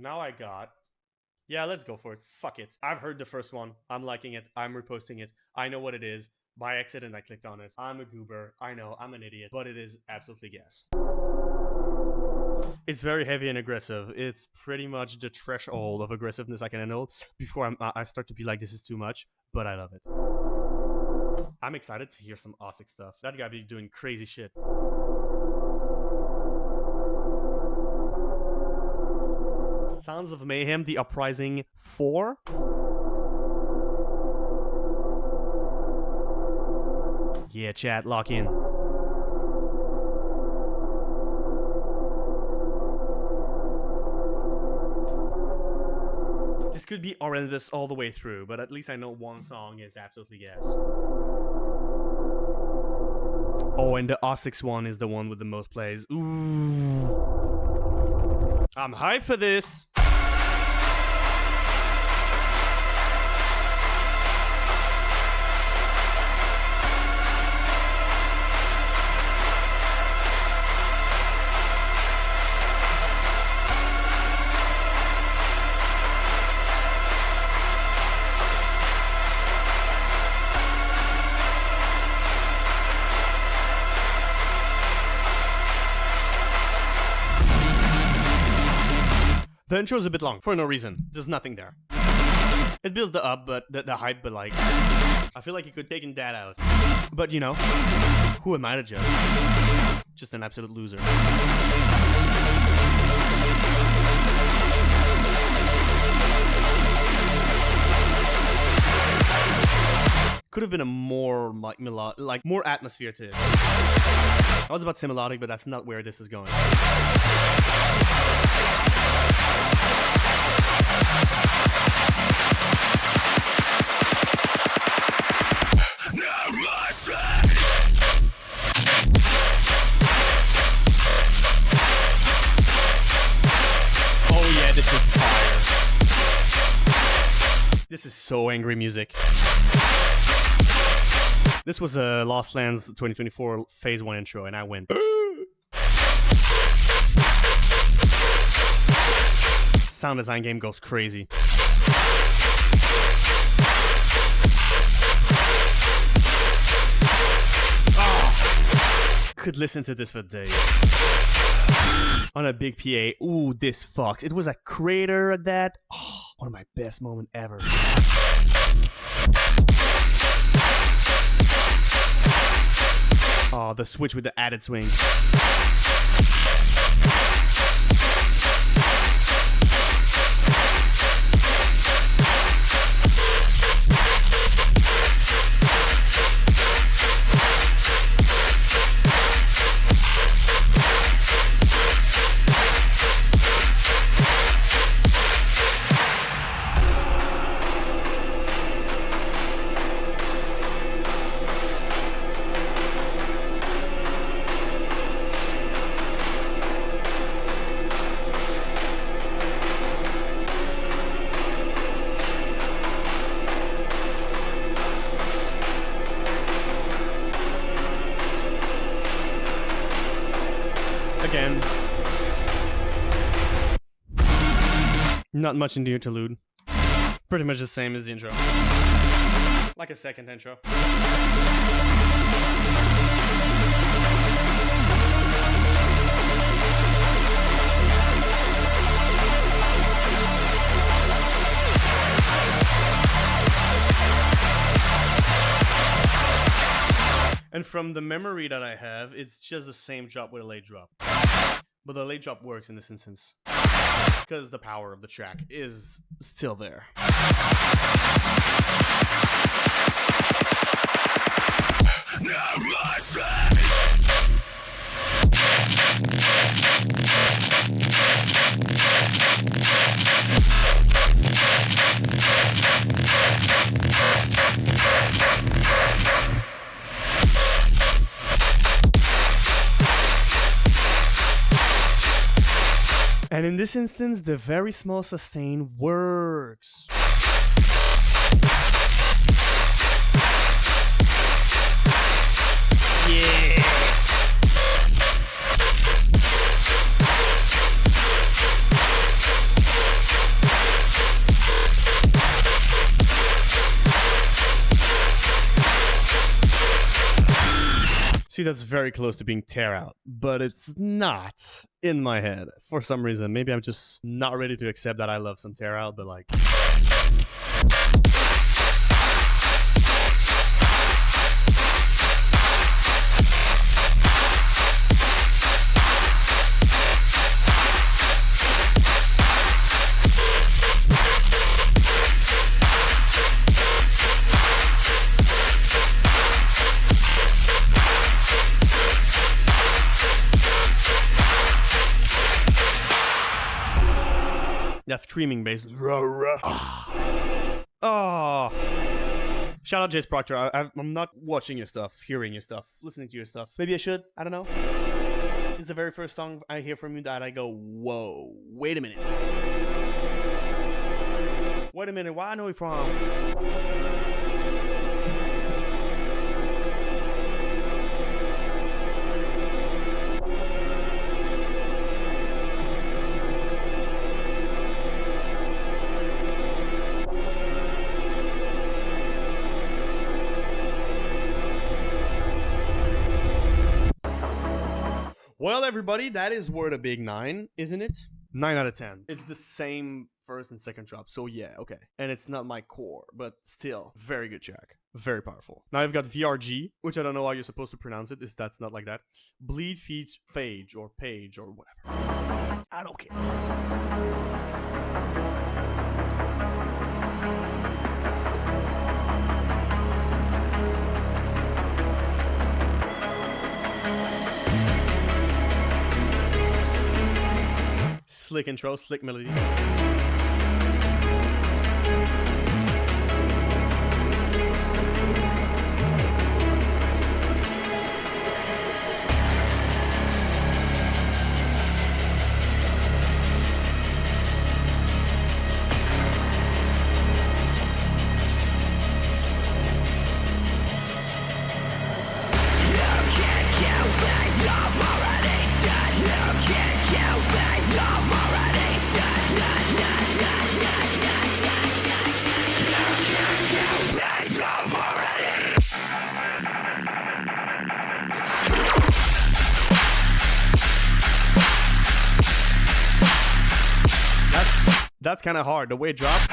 Now I got... Yeah, let's go for it. Fuck it. I've heard the first one. I'm liking it. I'm reposting it. I know what it is. By accident, I clicked on it. I'm a goober. I know, I'm an idiot. But it is absolutely gas. It's very heavy and aggressive. It's pretty much the threshold of aggressiveness I can handle before I start to be like, this is too much. But I love it. I'm excited to hear some Osix stuff. That guy be doing crazy shit. Sounds of Mayhem, the Uprising 4. Yeah, chat, lock in. This could be horrendous all the way through, but at least I know one song is absolutely gas. Oh, and the Osix one is the one with the most plays. Ooh. I'm hyped for this. The intro is a bit long, for no reason. There's nothing there. It builds the up, but the hype, but like... I feel like you could taken that out. But, you know, who am I to judge? Just an absolute loser. Could have been a more, like, more atmosphere to it. I was about to say melodic, but that's not where this is going. Oh yeah, this is fire. This is so angry music. This was a Lost Lands 2024 Phase 1 intro, and I went... Sound design game goes crazy. Oh, could listen to this for days. On a big PA. Ooh, this fucks. It was a crater at that. Oh, one of my best moments ever. Oh, the switch with the added swing. Again, not much in the interlude. Pretty much the same as the intro. Like a second intro. And from the memory that I have, it's just the same drop with a late drop. But the late drop works in this instance. Because the power of the track is still there. And in this instance, the very small sustain works. Yeah. See, that's very close to being tear out, but it's not in my head for some reason. Maybe I'm just not ready to accept that I love some tear out, but like... That screaming bass. Oh. Shout out Jace Proctor. I'm not watching your stuff, hearing your stuff, listening to your stuff. Maybe I should. I don't know. It's the very first song I hear from you that I go, whoa, wait a minute. Wait a minute, where I know you from? Well, everybody, that is worth a big 9, isn't it? 9 out of 10. It's the same first and second drop, so yeah, okay. And it's not my core, but still, very good track. Very powerful. Now I've got VRG, which I don't know how you're supposed to pronounce it if that's not like that. Bleed feeds Phage or Page or whatever. I don't care. Slick intro, slick melody. That's kind of hard. The way it dropped.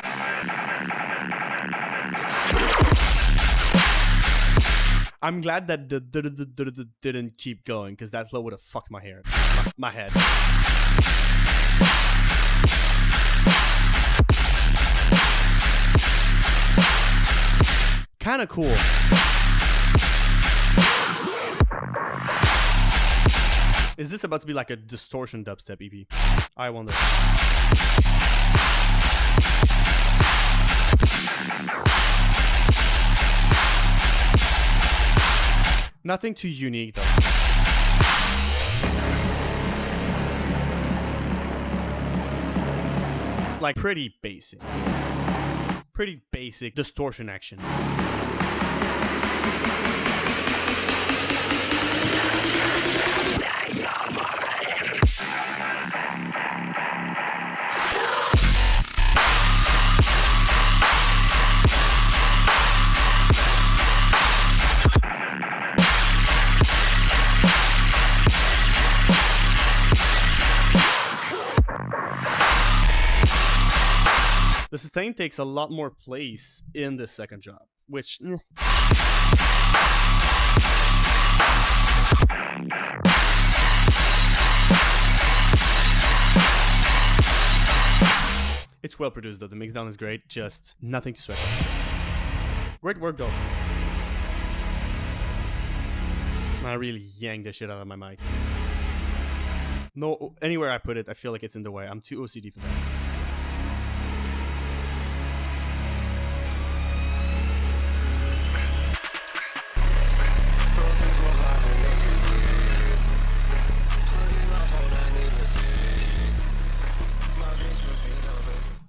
I'm glad that the didn't keep going because that flow would have fucked my hair, my head. Kind of cool. Is this about to be like a distortion dubstep EP? I wonder. Nothing too unique though. Like pretty basic. Pretty basic distortion action. The sustain takes a lot more place in the second drop, which... It's well produced though, the mixdown is great, just nothing to sweat. Great work though. I really yanked the shit out of my mic. No, anywhere I put it, I feel like it's in the way. I'm too OCD for that.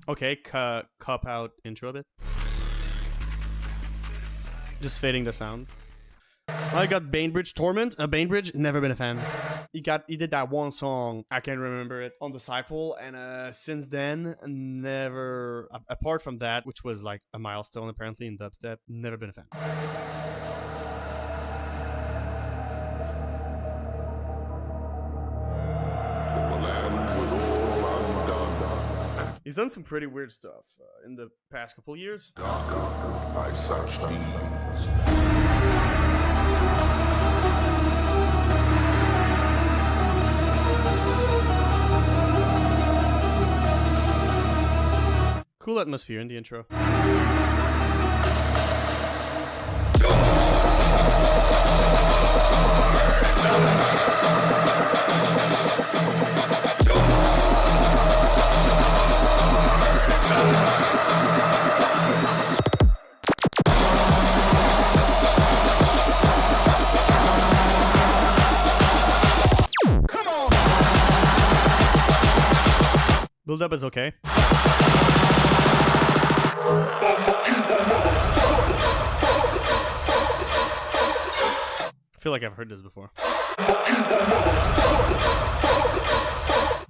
Okay, cop out intro a bit. Just fading the sound. I got Bainbridge Torment. Bainbridge, never been a fan. He did that one song, I can't remember it, on Disciple, and since then, never, apart from that, which was like a milestone apparently in dubstep, never been a fan. He's done some pretty weird stuff in the past couple years. By such means. Cool atmosphere in the intro. Build up is okay. I feel like I've heard this before.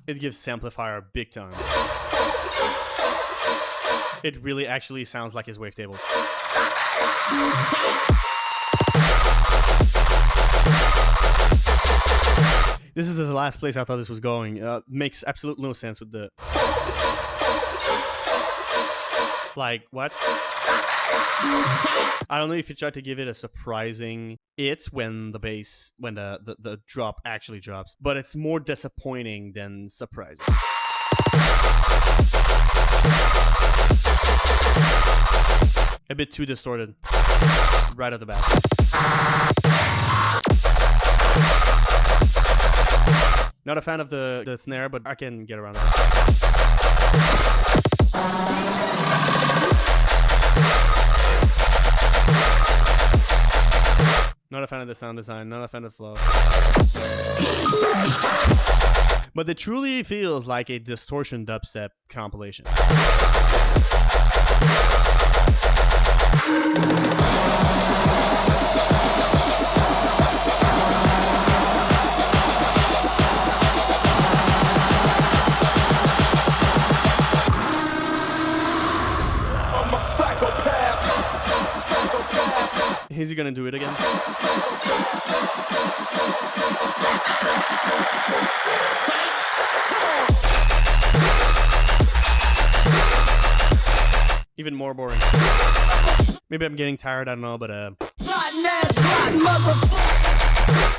It gives Samplifier big time. It really actually sounds like his wavetable. This is the last place I thought this was going. Makes absolute no sense with the... Like, what? I don't know if you tried to give it a surprising when the bass, when the drop actually drops, but it's more disappointing than surprising. A bit too distorted right at the back. Not a fan of the snare, but I can get around that. Not a fan of the sound design, not a fan of the flow. But it truly feels like a distortion dubstep compilation. Is he gonna do it again? Even more boring. Maybe I'm getting tired, I don't know, but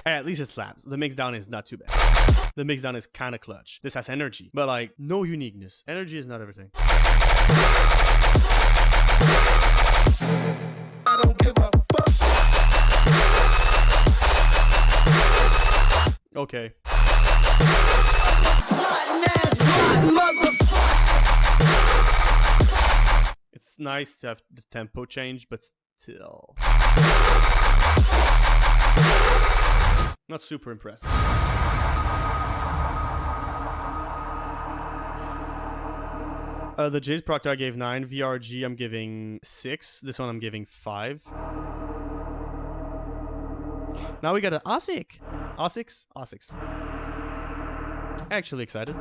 at least it slaps. The mix down is not too bad. The mix down is kind of clutch. This has energy, but like no uniqueness. Energy is not everything. I don't give a fuck. Okay. It's nice to have the tempo change, but still not super impressive. The Jay's Proctor I gave 9. VRG I'm giving 6. This one I'm giving 5. Now we got an Osix. Osix. Actually excited.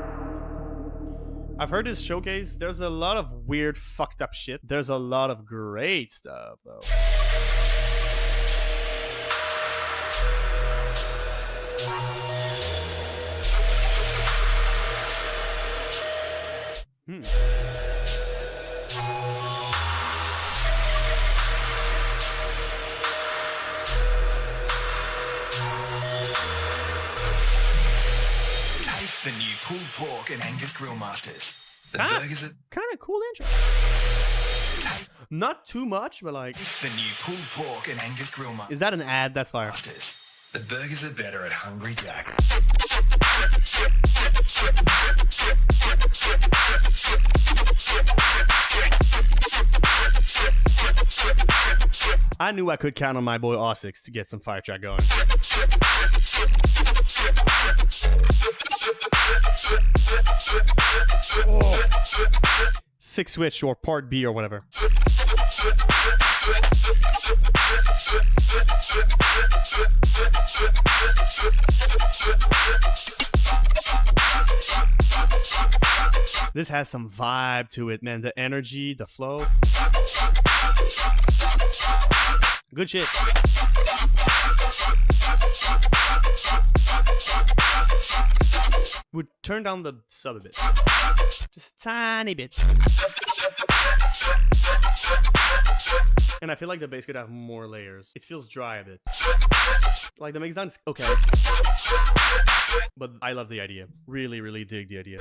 I've heard this showcase. There's a lot of weird, fucked up shit. There's a lot of great stuff, though. Taste the new pulled pork and Angus Grill Masters. The burgers are kind of cool intro. Not too much, but like. Taste the new pulled pork and Angus Grill Masters. Is that an ad? That's fire. The burgers are better at Hungry Jack. I knew I could count on my boy Osix to get some fire track going. Oh. 6 switch or part B or whatever. This has some vibe to it, man. The energy, the flow. Good shit. Would turn down the sub a bit. Just a tiny bit. And I feel like the bass could have more layers. It feels dry a bit. Like the mix down is okay. But I love the idea. Really, really dig the idea.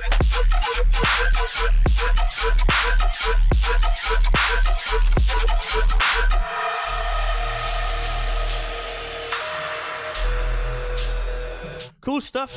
Cool stuff.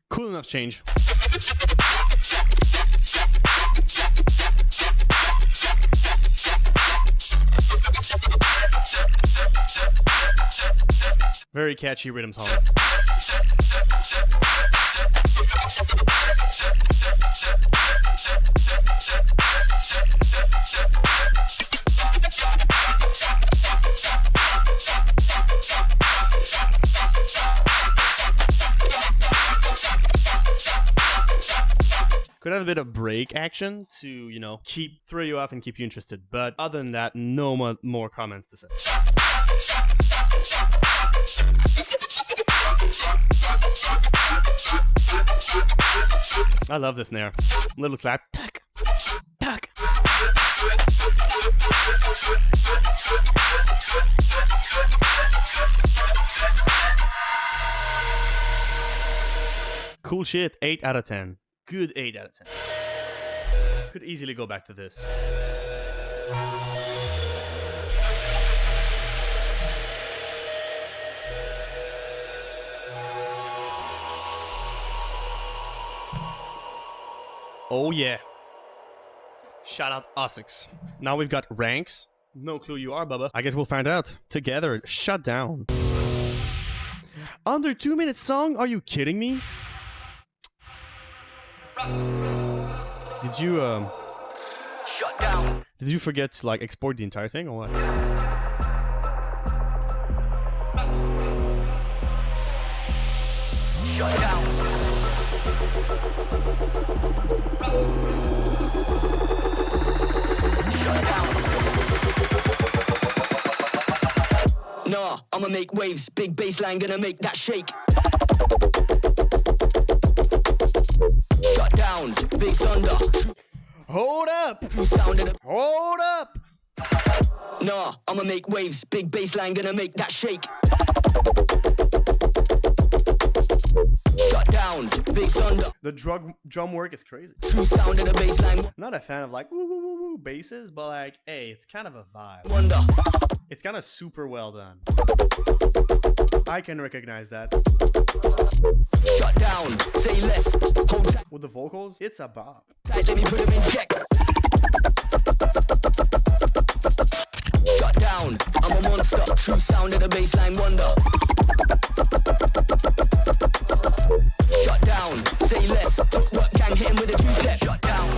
Cool enough change. Very catchy rhythm song. Could have a bit of break action to, you know, throw you off and keep you interested. But other than that, no more comments to say. I love this snare. Little clap. Tack. Tack. Cool shit. 8 out of 10. Good 8 out of 10. Could easily go back to this. Oh yeah. Shout out Osix. Now we've got ranks. No clue you are, Bubba. I guess we'll find out. Together. Shut down. Under 2-minute song? Are you kidding me? Did you Shut down. Did you forget to like export the entire thing or what? Shut down. Shut down. Nah, I'ma make waves. Big bassline gonna make that shake. Shut down. Big thunder. Hold up! Sound of the Hold up! Nah, I'ma make waves. Big bassline gonna make that shake. Shut down. Big thunder. The drum work is crazy. True sound of the bassline. I'm not a fan of like woo woo woo woo basses, but like, hey, it's kind of a vibe. Wonder. It's kind of super well done. I can recognize that. Shut down. Say less. Hold tight. With the vocals, it's a bop. Let me put him in check. Shut down. I'm a monster. True sound of the bassline wonder. Shut down. Say less. What gang hit him with a two-step. Shut down.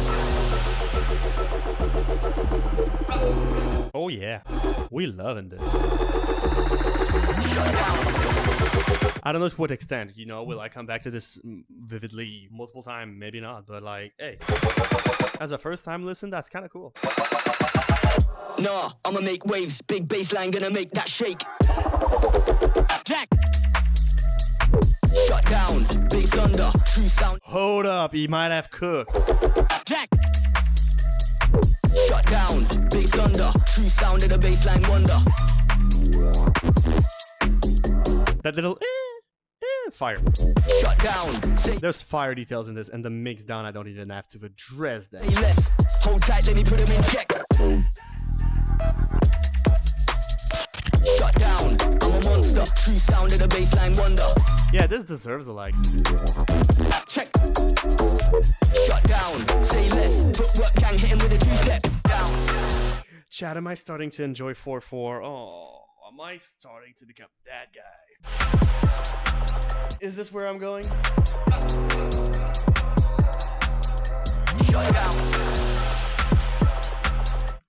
Oh yeah, we loving this. Shut down. I don't know to what extent, you know, will I come back to this vividly multiple times? Maybe not, but like, hey, as a first time listen, that's kind of cool. Nah, I'ma make waves. Big bassline gonna make that shake. Jack. Shut down. Big thunder. True sound. Hold up, he might have cooked. Jack. Shut down. Big thunder. True sound of the bassline wonder. That little fire. Shut down. Say There's fire details in this, and the mix down, I don't even have to address that. less. Hold tight, let me put him in check. Shut down. I'm a monster. True sound of the bassline wonder. Yeah, this deserves a like. Check. Shut down. Say less. Footwork gang hit him with a two-step. Down. Chad, am I starting to enjoy 4/4? Oh, am I starting to become that guy? Is this where I'm going?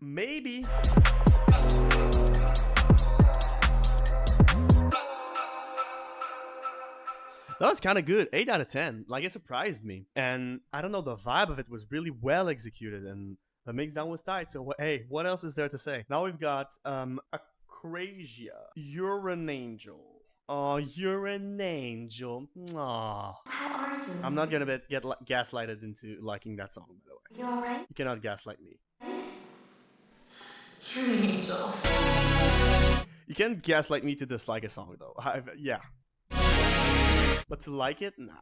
Maybe. That was kind of good. 8 out of 10. Like, it surprised me. And I don't know, the vibe of it was really well executed, and the mixdown was tight. So, hey, what else is there to say? Now we've got Acrasia. You're an angel. Oh, you're an angel. Aww. How are you? I'm not gonna get gaslighted into liking that song, by the way. You alright? You cannot gaslight me. You're an angel. You can't gaslight me to dislike a song, though. Yeah. But to like it? Nah.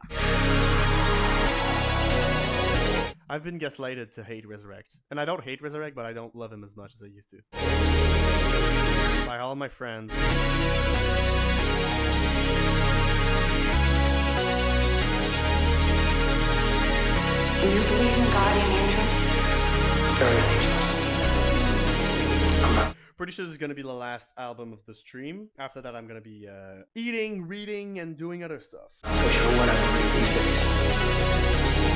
I've been gaslighted to hate Resurrect. And I don't hate Resurrect, but I don't love him as much as I used to. By all my friends. Do you believe in guardian angels? Very anxious. I'm not. Pretty sure this is gonna be the last album of the stream. After that, I'm gonna be eating, reading, and doing other stuff. So sure what I believe these days.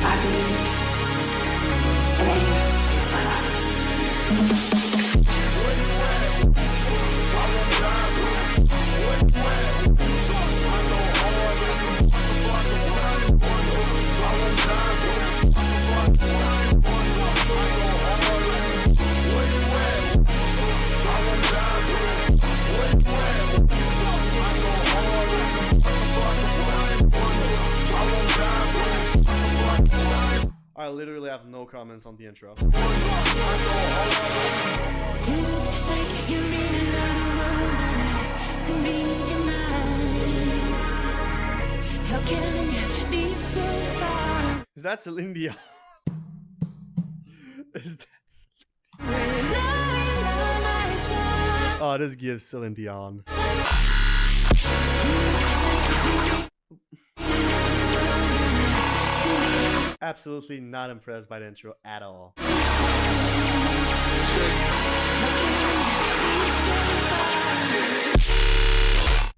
I believe in angels in my life. I literally have no comments on the intro. Is that Celine Dion? Is that Celine Dion? Oh, this gives Celine Dion. Absolutely not impressed by the intro at all.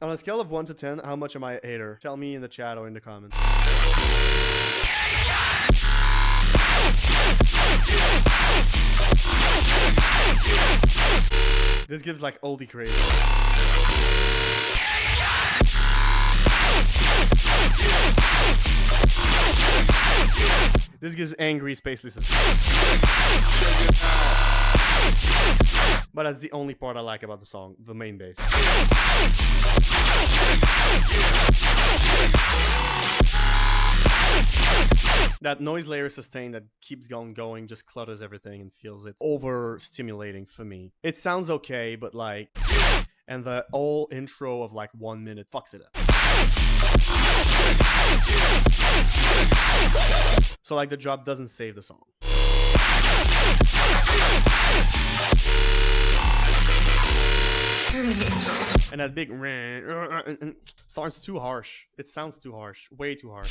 On a scale of 1 to 10, how much am I a hater? Tell me in the chat or in the comments. This gives like oldie craze. This gives angry Space Lisa. But that's the only part I like about the song, the main bass. That noise layer sustain that keeps going just clutters everything and feels it overstimulating for me. It sounds okay, but like, and the whole intro of like 1 minute fucks it up. So like the drop doesn't save the song. And that big sounds too harsh. It sounds too harsh. Way too harsh.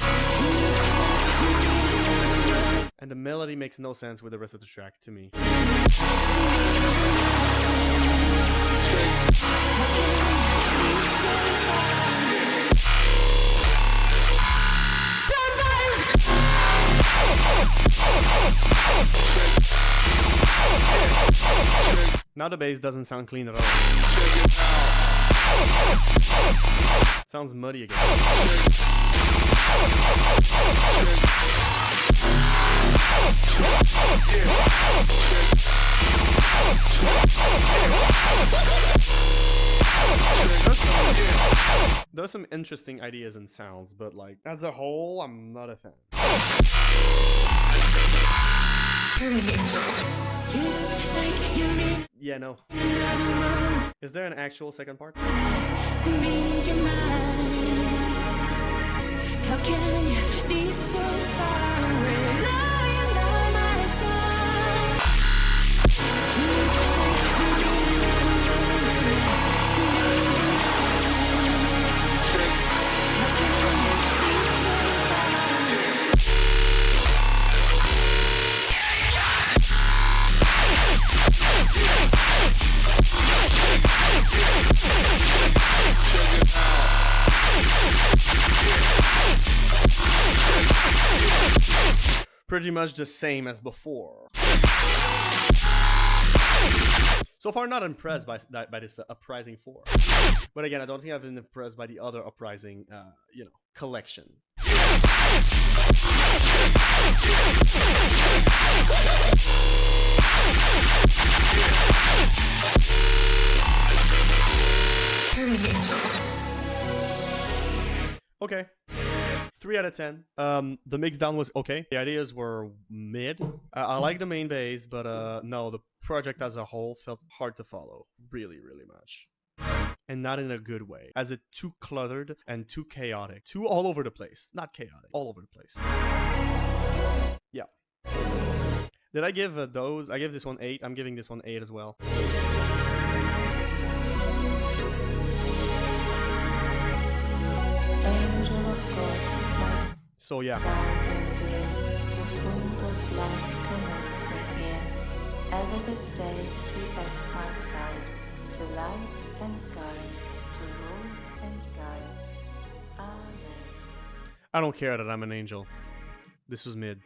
And the melody makes no sense with the rest of the track to me. Now the bass doesn't sound clean at all. It sounds muddy again. There's some interesting ideas and sounds, but like as a whole, I'm not a fan. Yeah, no. Is there an actual second part? How can you be so far away, lying by my side? pretty much the same as before. So far, not impressed by this Uprising 4. But again, I don't think I've been impressed by the other Uprising, collection. Okay. 3 out of 10. The mix down was okay. The ideas were mid. I like the main base, but no, the project as a whole felt hard to follow. Really, really much. And not in a good way. As it too cluttered and too chaotic. Too all over the place. Not chaotic. All over the place. Yeah. Did I give those? I gave this one 8. I'm giving this one 8 as well. So yeah. To whom God's love commits me here. Ever this day be at my side, to light and guide, to rule and guide. Amen. I don't care that I'm an angel. This was mid.